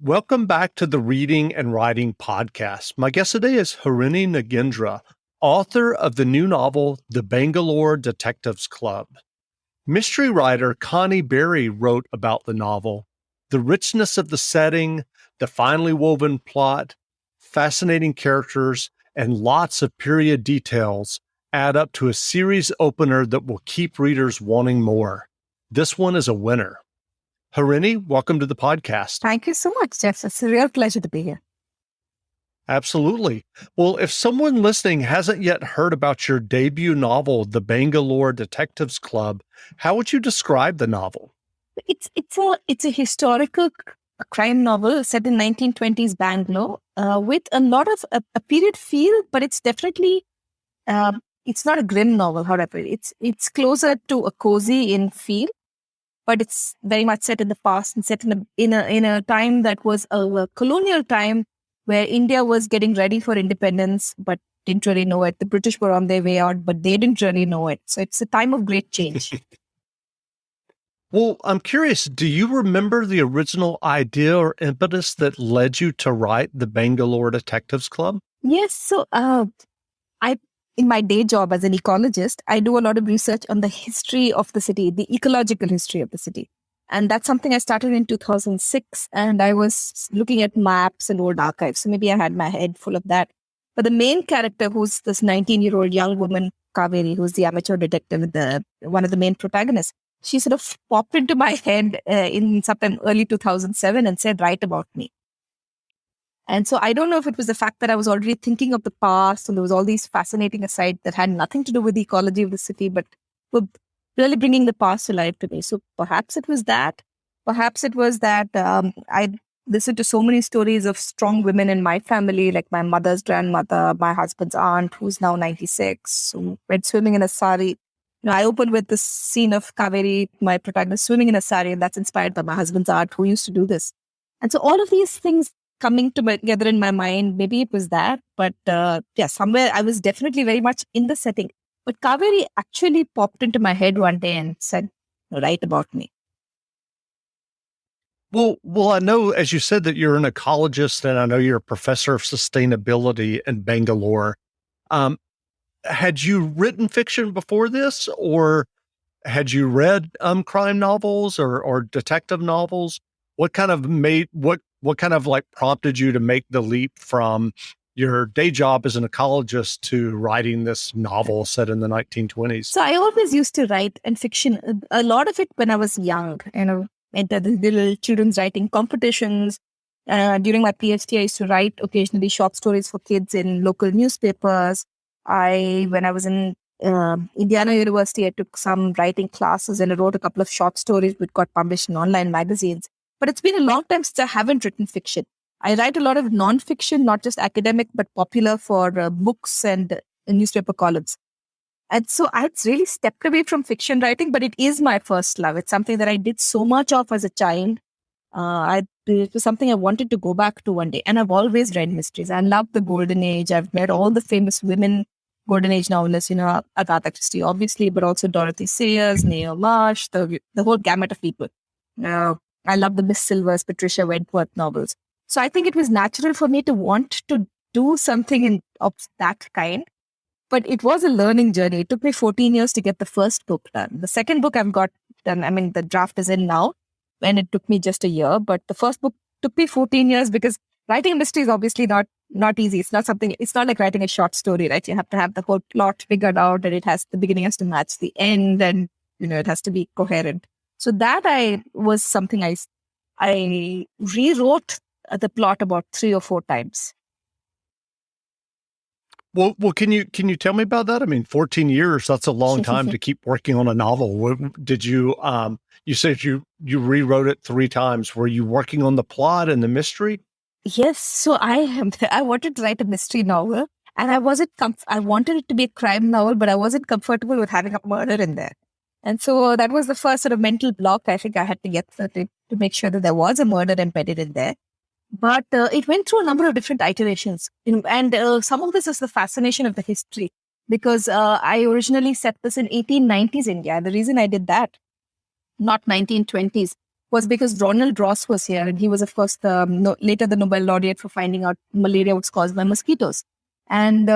Welcome back to the Reading and Writing Podcast. My guest today is Harini Nagendra, author of the new novel, The Bangalore Detectives Club. Mystery writer Connie Berry wrote about the novel. The richness of the setting, the finely woven plot, fascinating characters, and lots of period details add up to a series opener that will keep readers wanting more. This one is a winner. Harini, welcome to the podcast. Thank you so much, Jeff. It's a real pleasure to be here. Absolutely. Well, if someone listening hasn't yet heard about your debut novel, The Bangalore Detectives Club, how would you describe the novel? It's a historical crime novel set in 1920s Bangalore with a lot of a period feel, but it's definitely it's not a grim novel. However, it's closer to a cozy in feel, but it's very much set in the past and set in a time that was a colonial time where India was getting ready for independence, but didn't really know it. The British were on their way out, but they didn't really know it. So it's a time of great change. Well, I'm curious, do you remember the original idea or impetus that led you to write the Bangalore Detectives Club? Yes. So in my day job as an ecologist, I do a lot of research on the history of the city, the ecological history of the city. And that's something I started in 2006. And I was looking at maps and old archives. So maybe I had my head full of that. But the main character, who's this 19-year-old young woman, Kaveri, who's the amateur detective, one of the main protagonists, she sort of popped into my head in sometime early 2007 and said, write about me. And so I don't know if it was the fact that I was already thinking of the past and there was all these fascinating asides that had nothing to do with the ecology of the city, but were really bringing the past to life to me. So perhaps it was that. Perhaps it was that I listened to so many stories of strong women in my family, like my mother's grandmother, my husband's aunt, who's now 96, who went swimming in a sari. I opened with this scene of Kaveri, my protagonist, swimming in a sari, and that's inspired by my husband's aunt, who used to do this. And so all of these things coming together in my mind, maybe it was that, but somewhere I was definitely very much in the setting. But Kaveri actually popped into my head one day and said, write about me. Well, I know, as you said, that you're an ecologist, and I know you're a professor of sustainability in Bangalore. Had you written fiction before this, or had you read crime novels or detective novels? What kind of like prompted you to make the leap from your day job as an ecologist to writing this novel set in the 1920s? So I always used to write and fiction, a lot of it when I was young, entered the little children's writing competitions. During my PhD, I used to write occasionally short stories for kids in local newspapers. When I was in Indiana University, I took some writing classes and I wrote a couple of short stories which got published in online magazines. But it's been a long time since I haven't written fiction. I write a lot of nonfiction, not just academic, but popular for books and newspaper columns. And so I'd really stepped away from fiction writing, but it is my first love. It's something that I did so much of as a child. It was something I wanted to go back to one day. And I've always read mysteries. I love the Golden Age. I've read all the famous women Golden Age novelists, Agatha Christie, obviously, but also Dorothy Sayers, Neil Marsh, the whole gamut of people. I love the Miss Silvers, Patricia Wentworth novels. So I think it was natural for me to want to do something of that kind. But it was a learning journey. It took me 14 years to get the first book done. The second book I've got done, the draft is in now, and it took me just a year. But the first book took me 14 years because writing a mystery is obviously not easy. It's not like writing a short story, right? You have to have the whole plot figured out, and the beginning has to match the end, and it has to be coherent. So that was something I rewrote the plot about 3 or 4 times. Well, can you tell me about that? 14 years, that's a long time to keep working on a novel. Did you, you said you rewrote it 3 times. Were you working on the plot and the mystery? Yes. So I wanted to write a mystery novel, and I wanted it to be a crime novel, but I wasn't comfortable with having a murder in there. And so that was the first sort of mental block I think I had to get through to make sure that there was a murder embedded in there. But it went through a number of different iterations. And some of this is the fascination of the history, because I originally set this in 1890s India. And the reason I did that, not 1920s, was because Ronald Ross was here, and he was, of course, later the Nobel laureate for finding out malaria was caused by mosquitoes. And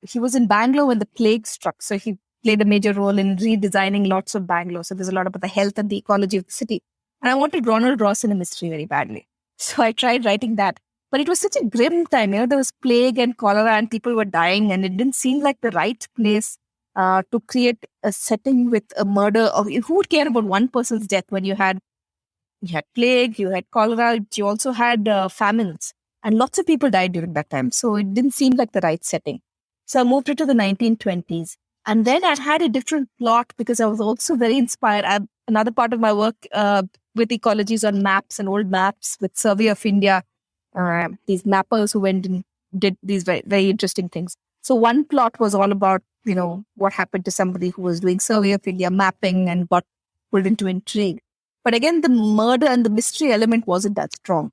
he was in Bangalore when the plague struck, so he played a major role in redesigning lots of Bangalore. So there's a lot about the health and the ecology of the city. And I wanted Ronald Ross in a mystery very badly. So I tried writing that. But it was such a grim time. There was plague and cholera and people were dying, and it didn't seem like the right place to create a setting with a murder of who would care about one person's death when you had plague, you had cholera, you also had famines, and lots of people died during that time. So it didn't seem like the right setting. So I moved it to the 1920s. And then I had a different plot because I was also very inspired. Another part of my work with ecology is on maps and old maps with Survey of India, these mappers who went and did these very, very interesting things. So one plot was all about, what happened to somebody who was doing Survey of India mapping and got pulled into intrigue. But again, the murder and the mystery element wasn't that strong.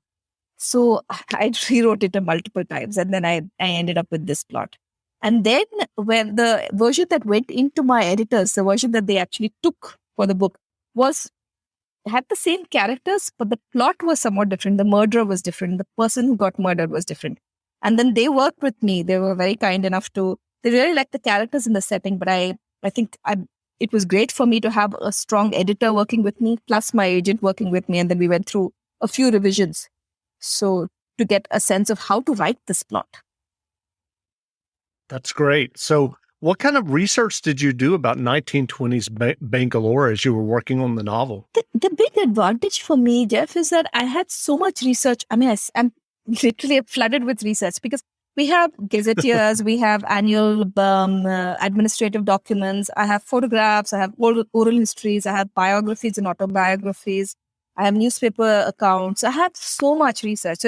So I rewrote it multiple times, and then I ended up with this plot. And then when the version that went into my editors, the version that they actually took for the book had the same characters, but the plot was somewhat different. The murderer was different. The person who got murdered was different. And then they worked with me. They were very kind enough they really liked the characters in the setting, but I think it was great for me to have a strong editor working with me, plus my agent working with me. And then we went through a few revisions. So to get a sense of how to write this plot. That's great. So what kind of research did you do about 1920s Bangalore as you were working on the novel? The big advantage for me, Jeff, is that I had so much research. I mean, I'm literally flooded with research because we have gazetteers, we have annual administrative documents, I have photographs, I have oral histories, I have biographies and autobiographies, I have newspaper accounts. I have so much research.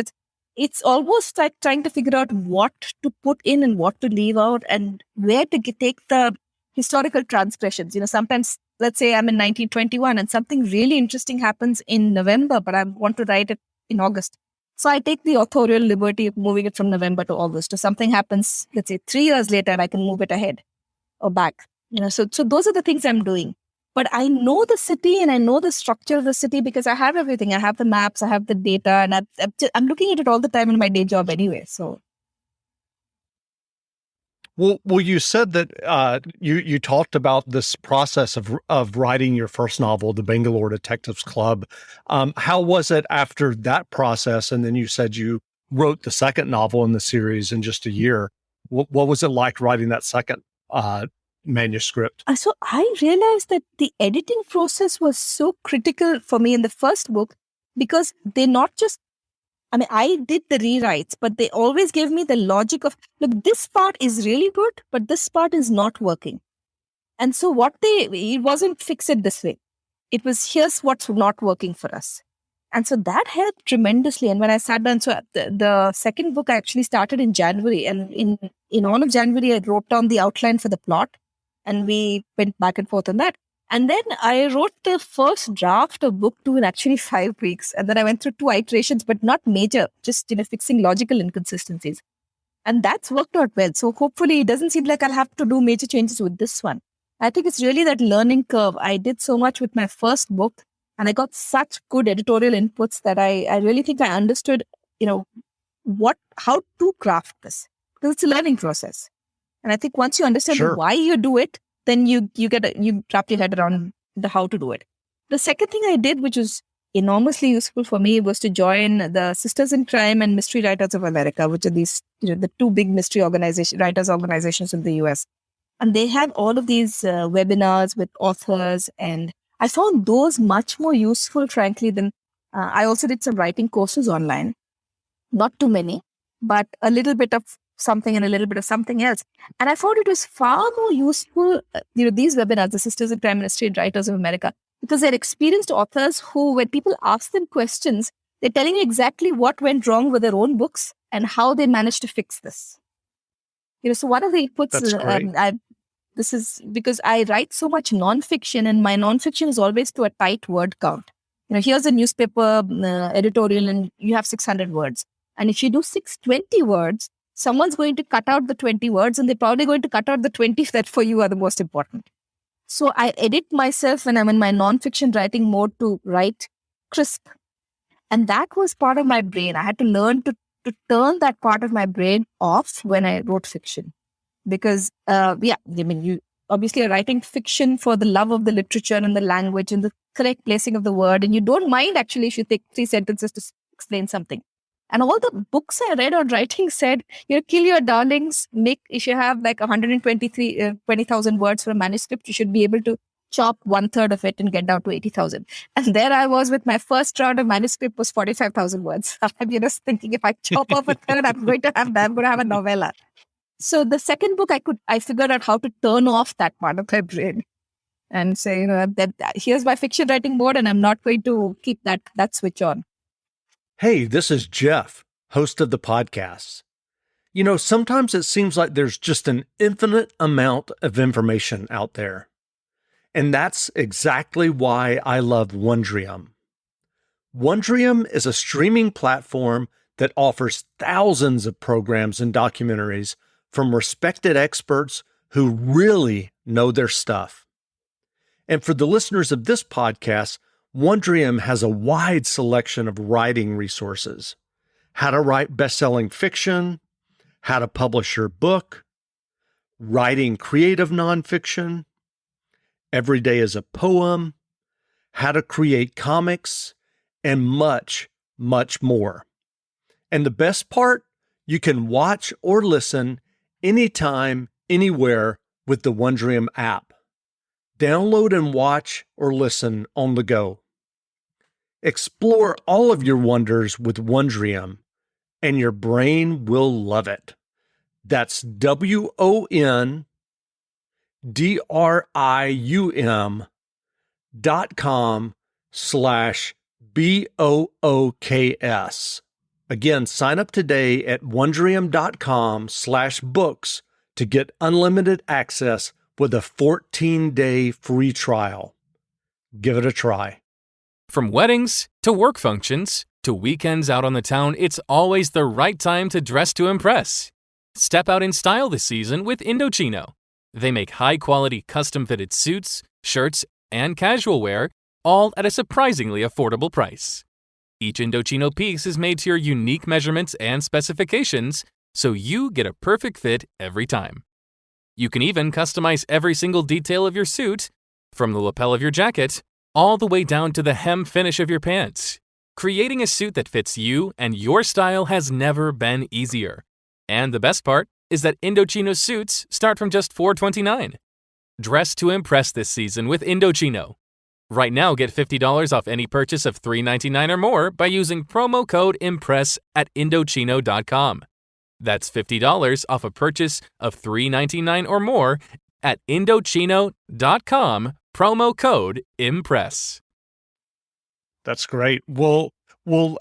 It's almost like trying to figure out what to put in and what to leave out and where to take the historical transgressions. Sometimes, let's say I'm in 1921 and something really interesting happens in November, but I want to write it in August. So I take the authorial liberty of moving it from November to August. Or something happens, let's say 3 years later, and I can move it ahead or back. So those are the things I'm doing. But I know the city and I know the structure of the city because I have everything. I have the maps, I have the data, and I'm looking at it all the time in my day job anyway. So, well, you said that you talked about this process of writing your first novel, The Bangalore Detectives Club. How was it after that process? And then you said you wrote the second novel in the series in just a year. What was it like writing that second manuscript? So I realized that the editing process was so critical for me in the first book because I did the rewrites, but they always gave me the logic of, look, this part is really good, but this part is not working. And so it wasn't fix it this way. It was, here's what's not working for us. And so that helped tremendously. And when I sat down, so the second book I actually started in January. And in all of January, I wrote down the outline for the plot. And we went back and forth on that. And then I wrote the first draft of book 2 in actually 5 weeks. And then I went through 2 iterations, but not major, just fixing logical inconsistencies. And that's worked out well. So hopefully it doesn't seem like I'll have to do major changes with this one. I think it's really that learning curve. I did so much with my first book and I got such good editorial inputs that I really think I understood, how to craft this. Because it's a learning process. And I think once you understand why you do it, then you wrap your head around the how to do it. The second thing I did, which was enormously useful for me, was to join the Sisters in Crime and Mystery Writers of America, which are these, the 2 big mystery writers organizations in the US. And they have all of these webinars with authors. And I found those much more useful, frankly, than I also did some writing courses online. Not too many, but a little bit of something and a little bit of something else. And I found it was far more useful, these webinars, the Sisters in Crime Mystery Writers of America, because they're experienced authors who, when people ask them questions, they're telling you exactly what went wrong with their own books and how they managed to fix this. So one of the inputs, this is because I write so much nonfiction, and my nonfiction is always to a tight word count. Here's a newspaper editorial and you have 600 words. And if you do 620 words, someone's going to cut out the 20 words and they're probably going to cut out the 20 that for you are the most important. So I edit myself when I'm in my nonfiction writing mode to write crisp. And that was part of my brain. I had to learn to turn that part of my brain off when I wrote fiction. Because, you obviously are writing fiction for the love of the literature and the language and the correct placing of the word. And you don't mind actually if you take 3 sentences to explain something. And all the books I read on writing said, kill your darlings, if you have like 20,000 words for a manuscript, you should be able to chop 1/3 of it and get down to 80,000. And there I was with my first round of manuscript was 45,000 words. I'm just thinking if I chop off a third, I'm going to have a novella. So the second book, I figured out how to turn off that part of my brain and say, that here's my fiction writing mode, and I'm not going to keep that switch on. Hey, this is Jeff, host of the podcast. Sometimes it seems like there's just an infinite amount of information out there. And that's exactly why I love Wondrium. Wondrium is a streaming platform that offers thousands of programs and documentaries from respected experts who really know their stuff. And for the listeners of this podcast, Wondrium has a wide selection of writing resources: how to write best-selling fiction, how to publish your book, writing creative nonfiction, every day is a poem, how to create comics, and much, much more. And the best part, you can watch or listen anytime, anywhere with the Wondrium app. Download and watch or listen on the go. Explore all of your wonders with Wondrium, and your brain will love it. That's WONDRIUM.com/BOOKS. Again, sign up today at Wondrium.com/books to get unlimited access with a 14-day free trial. Give it a try. From weddings to work functions to weekends out on the town, it's always the right time to dress to impress. Step out in style this season with Indochino. They make high-quality custom-fitted suits, shirts, and casual wear, all at a surprisingly affordable price. Each Indochino piece is made to your unique measurements and specifications, so you get a perfect fit every time. You can even customize every single detail of your suit, from the lapel of your jacket all the way down to the hem finish of your pants. Creating a suit that fits you and your style has never been easier. And the best part is that Indochino suits start from just $4.29. Dress to impress this season with Indochino. Right now, get $50 off any purchase of $3.99 or more by using promo code IMPRESS at Indochino.com. That's $50 off a purchase of $3.99 or more at Indochino.com, promo code IMPRESS. That's great. Well,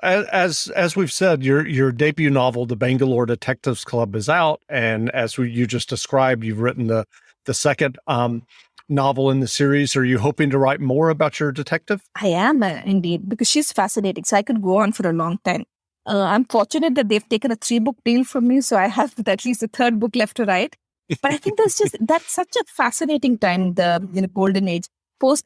as we've said, your debut novel, The Bangalore Detectives Club, is out, and as you just described, you've written the second novel in the series. Are you hoping to write more about your detective? I am indeed, because she's fascinating. So I could go on for a long time. I'm fortunate that they've taken a 3-book deal from me, so I have at least a 3rd book left to write. But I think that's such a fascinating time, the golden age.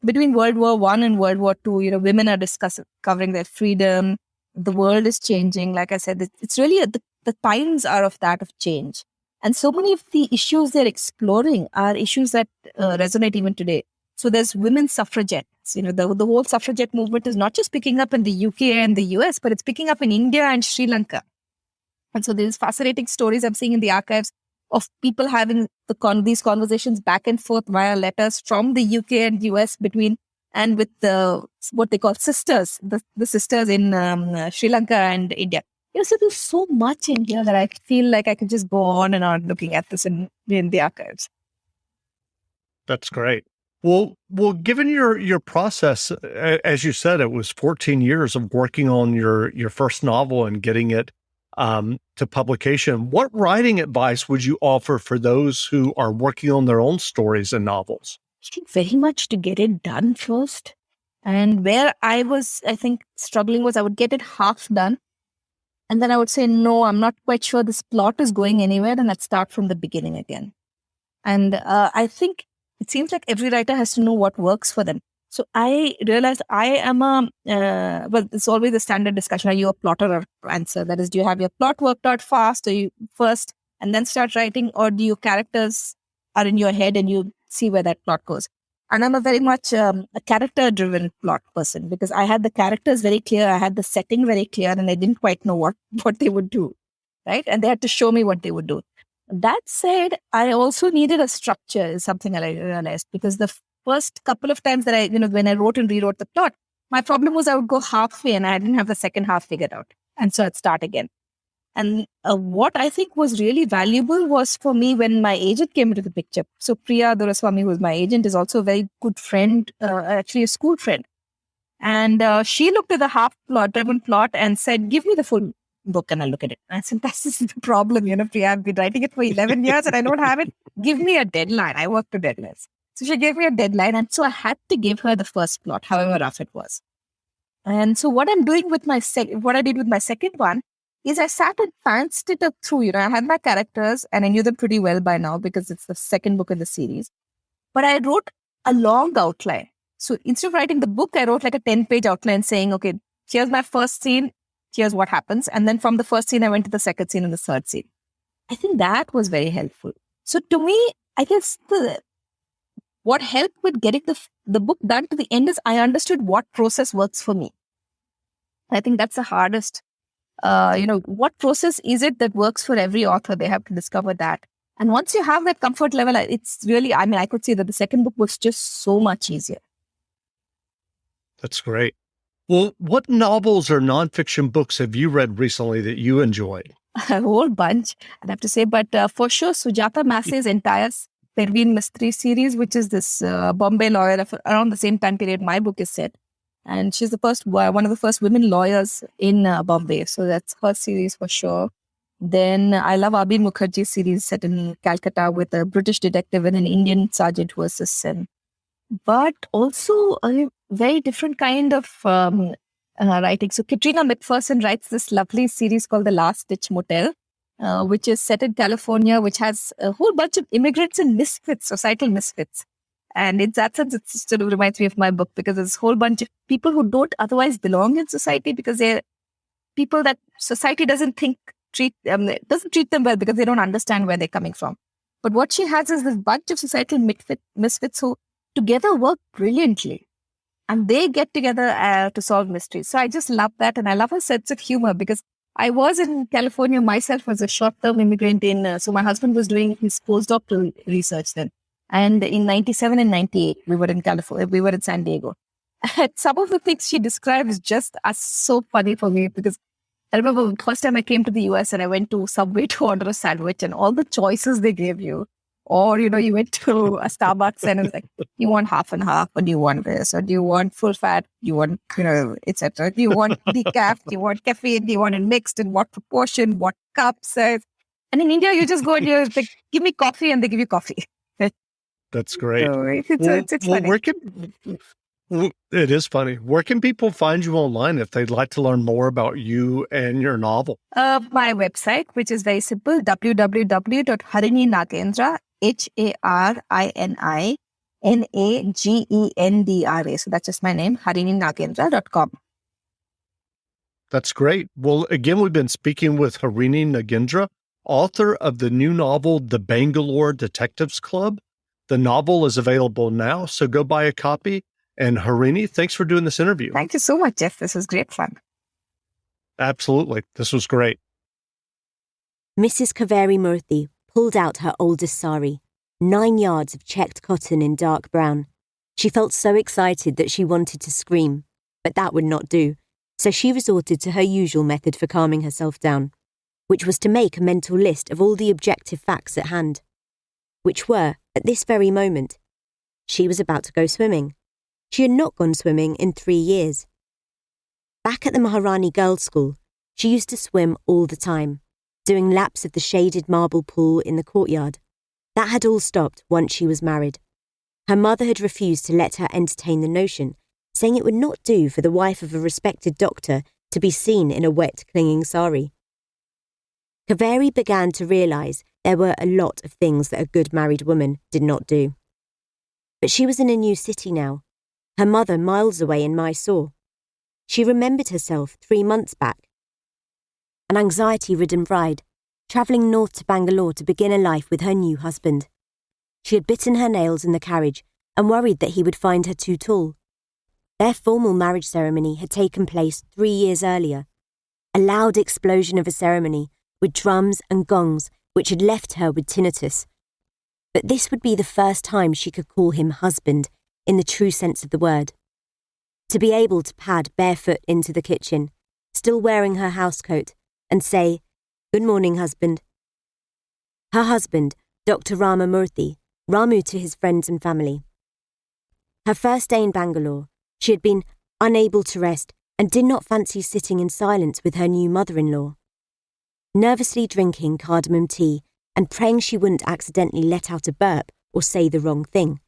Between World War I and World War II, women are discovering their freedom. The world is changing. Like I said, it's really the times are of change. And so many of the issues they're exploring are issues that resonate even today. So there's women's suffragettes. The whole suffragette movement is not just picking up in the UK and the US, but it's picking up in India and Sri Lanka. And so there's fascinating stories I'm seeing in the archives of people having these conversations back and forth via letters from the UK and US and with what they call sisters, the sisters in Sri Lanka and India. So there's so much in here that I feel like I could just go on and on looking at this in the archives. That's great. Well, given your process, as you said, it was 14 years of working on your first novel and getting it to publication. What writing advice would you offer for those who are working on their own stories and novels? I think very much to get it done first. And where I think, struggling was I would get it half done. And then I would say, no, I'm not quite sure this plot is going anywhere. And I'd start from the beginning again. And I think it seems like every writer has to know what works for them. So I realized I am well, it's always a standard discussion. Are you a plotter or pantser? That is, do you have your plot worked out fast or you first and then start writing, or do your characters are in your head and you see where that plot goes? And I'm a very much a character-driven plot person because I had the characters very clear. I had the setting very clear and I didn't quite know what they would do, right? And they had to show me what they would do. That said, I also needed a structure is something I realized because the first couple of times that when I wrote and rewrote the plot, my problem was I would go halfway and I didn't have the second half figured out. And so I'd start again. And what I think was really valuable was for me when my agent came into the picture. So Priya Duraswamy, who is my agent, is also a very good friend, actually a school friend. And she looked at the driven plot and said, give me the full book and I'll look at it. And I said, that's the problem, Priya, I've been writing it for 11 years and I don't have it. Give me a deadline. I work to deadlines. So she gave me a deadline. And so I had to give her the first plot, however rough it was. And so what I'm doing with what I did with my second one is I sat and fancyed it up through. I had my characters and I knew them pretty well by now because it's the second book in the series. But I wrote a long outline. So instead of writing the book, I wrote like a 10-page outline saying, okay, here's my first scene, here's what happens. And then from the first scene, I went to the second scene and the third scene. I think that was very helpful. So to me, I guess what helped with getting the book done to the end is I understood what process works for me. I think that's the hardest. What process is it that works for every author? They have to discover that. And once you have that comfort level, it's really, I could say that the second book was just so much easier. That's great. Well, what novels or nonfiction books have you read recently that you enjoyed? A whole bunch, I'd have to say. But for sure, Sujata Massey's entire Perveen Mistry series, which is this Bombay lawyer around the same time period my book is set. And she's one of the first women lawyers in Bombay. So that's her series for sure. Then I love Abhi Mukherjee's series set in Calcutta with a British detective and an Indian sergeant who assists him. But also a very different kind of writing. So Katrina McPherson writes this lovely series called The Last Ditch Motel, which is set in California, which has a whole bunch of immigrants and misfits, societal misfits. And in that sense, it sort of reminds me of my book because there's a whole bunch of people who don't otherwise belong in society because they're people that society doesn't treat them well because they don't understand where they're coming from. But what she has is this bunch of societal misfits who together work brilliantly. And they get together to solve mysteries. So I just love that. And I love her sense of humor because I was in California myself as a short-term immigrant so my husband was doing his postdoctoral research then. And in 97 and 98, we were in California, we were in San Diego. And some of the things she describes just are so funny for me because I remember the first time I came to the US and I went to Subway to order a sandwich and all the choices they gave you. Or, you went to a Starbucks and it's like, you want half and half, or do you want this? Or do you want full fat? Do you want, etc. Do you want decaf? Do you want caffeine? Do you want it mixed? In what proportion? What cup size? And in India, you just go and you're like, give me coffee, and they give you coffee. That's great. So it's funny. It is funny. Where can people find you online if they'd like to learn more about you and your novel? My website, which is very simple, www.harini HARININAGENDRA. So that's just my name, harininagendra.com. That's great. Well, again, we've been speaking with Harini Nagendra, author of the new novel, The Bangalore Detectives Club. The novel is available now, so go buy a copy. And Harini, thanks for doing this interview. Thank you so much, Jeff. This was great fun. Absolutely. This was great. Mrs. Kaveri Murthy pulled out her oldest sari, 9 yards of checked cotton in dark brown. She felt so excited that she wanted to scream, but that would not do, so she resorted to her usual method for calming herself down, which was to make a mental list of all the objective facts at hand, which were, at this very moment, she was about to go swimming. She had not gone swimming in 3 years. Back at the Maharani Girls' School, she used to swim all the time, doing laps of the shaded marble pool in the courtyard. That had all stopped once she was married. Her mother had refused to let her entertain the notion, saying it would not do for the wife of a respected doctor to be seen in a wet, clinging sari. Kaveri began to realise there were a lot of things that a good married woman did not do. But she was in a new city now. her mother miles away in Mysore. She remembered herself 3 months back. An anxiety-ridden bride, travelling north to Bangalore to begin a life with her new husband. She had bitten her nails in the carriage and worried that he would find her too tall. Their formal marriage ceremony had taken place 3 years earlier. A loud explosion of a ceremony with drums and gongs which had left her with tinnitus. But this would be the first time she could call him husband in the true sense of the word. To be able to pad barefoot into the kitchen, still wearing her housecoat, and say, "Good morning, husband." Her husband, Dr. Rama Murthy, Ramu to his friends and family. Her first day in Bangalore, she had been unable to rest and did not fancy sitting in silence with her new mother-in-law. Nervously drinking cardamom tea and praying she wouldn't accidentally let out a burp or say the wrong thing.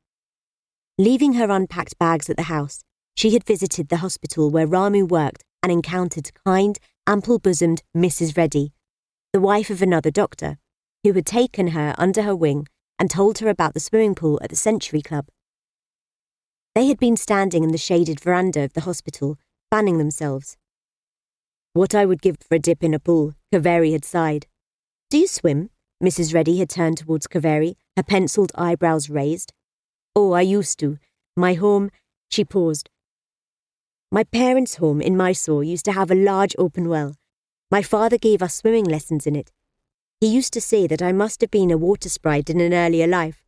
Leaving her unpacked bags at the house, she had visited the hospital where Ramu worked and encountered kind, ample-bosomed Mrs. Reddy, the wife of another doctor, who had taken her under her wing and told her about the swimming pool at the Century Club. They had been standing in the shaded veranda of the hospital, fanning themselves. "What I would give for a dip in a pool," Kaveri had sighed. "Do you swim?" Mrs. Reddy had turned towards Kaveri, her penciled eyebrows raised. "Oh, I used to. My home..." She paused. "My parents' home in Mysore used to have a large open well. My father gave us swimming lessons in it. He used to say that I must have been a water sprite in an earlier life.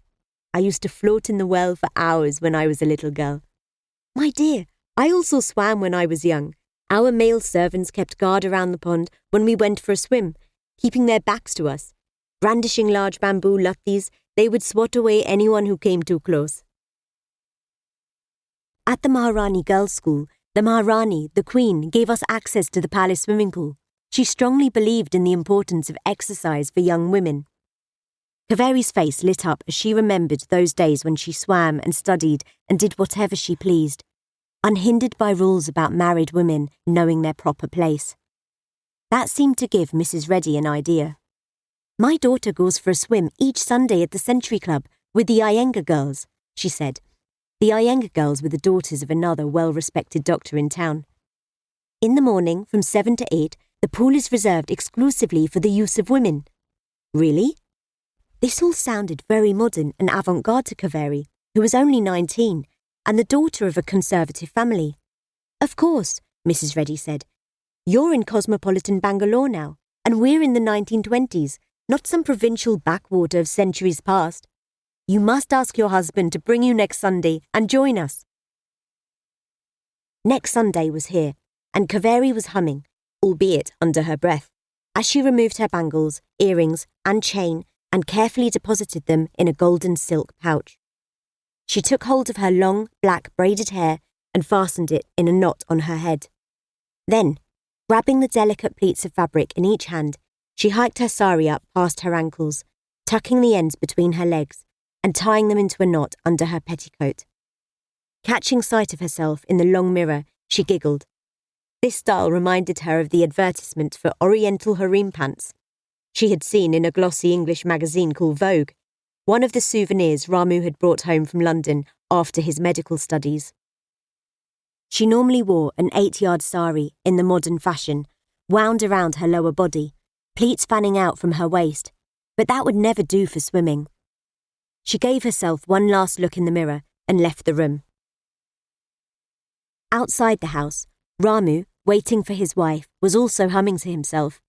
I used to float in the well for hours when I was a little girl. My dear, I also swam when I was young. Our male servants kept guard around the pond when we went for a swim, keeping their backs to us. Brandishing large bamboo lattis, they would swat away anyone who came too close." At the Maharani Girls' School, the Maharani, the Queen, gave us access to the palace swimming pool. She strongly believed in the importance of exercise for young women. Kaveri's face lit up as she remembered those days when she swam and studied and did whatever she pleased, unhindered by rules about married women knowing their proper place. That seemed to give Mrs. Reddy an idea. "My daughter goes for a swim each Sunday at the Century Club with the Iyengar girls," she said. The Iyengar girls were the daughters of another well-respected doctor in town. "In the morning, from 7 to 8, the pool is reserved exclusively for the use of women." "Really?" This all sounded very modern and avant-garde to Kaveri, who was only 19, and the daughter of a conservative family. "Of course," Mrs. Reddy said. "You're in cosmopolitan Bangalore now, and we're in the 1920s, not some provincial backwater of centuries past. You must ask your husband to bring you next Sunday and join us." Next Sunday was here, and Kaveri was humming, albeit under her breath, as she removed her bangles, earrings, and chain and carefully deposited them in a golden silk pouch. She took hold of her long, black braided hair and fastened it in a knot on her head. Then, grabbing the delicate pleats of fabric in each hand, she hiked her sari up past her ankles, tucking the ends between her legs and tying them into a knot under her petticoat. Catching sight of herself in the long mirror, she giggled. This style reminded her of the advertisement for Oriental harem pants she had seen in a glossy English magazine called Vogue, one of the souvenirs Ramu had brought home from London after his medical studies. She normally wore an 8-yard sari in the modern fashion, wound around her lower body, pleats fanning out from her waist, but that would never do for swimming. She gave herself one last look in the mirror and left the room. Outside the house, Ramu, waiting for his wife, was also humming to himself.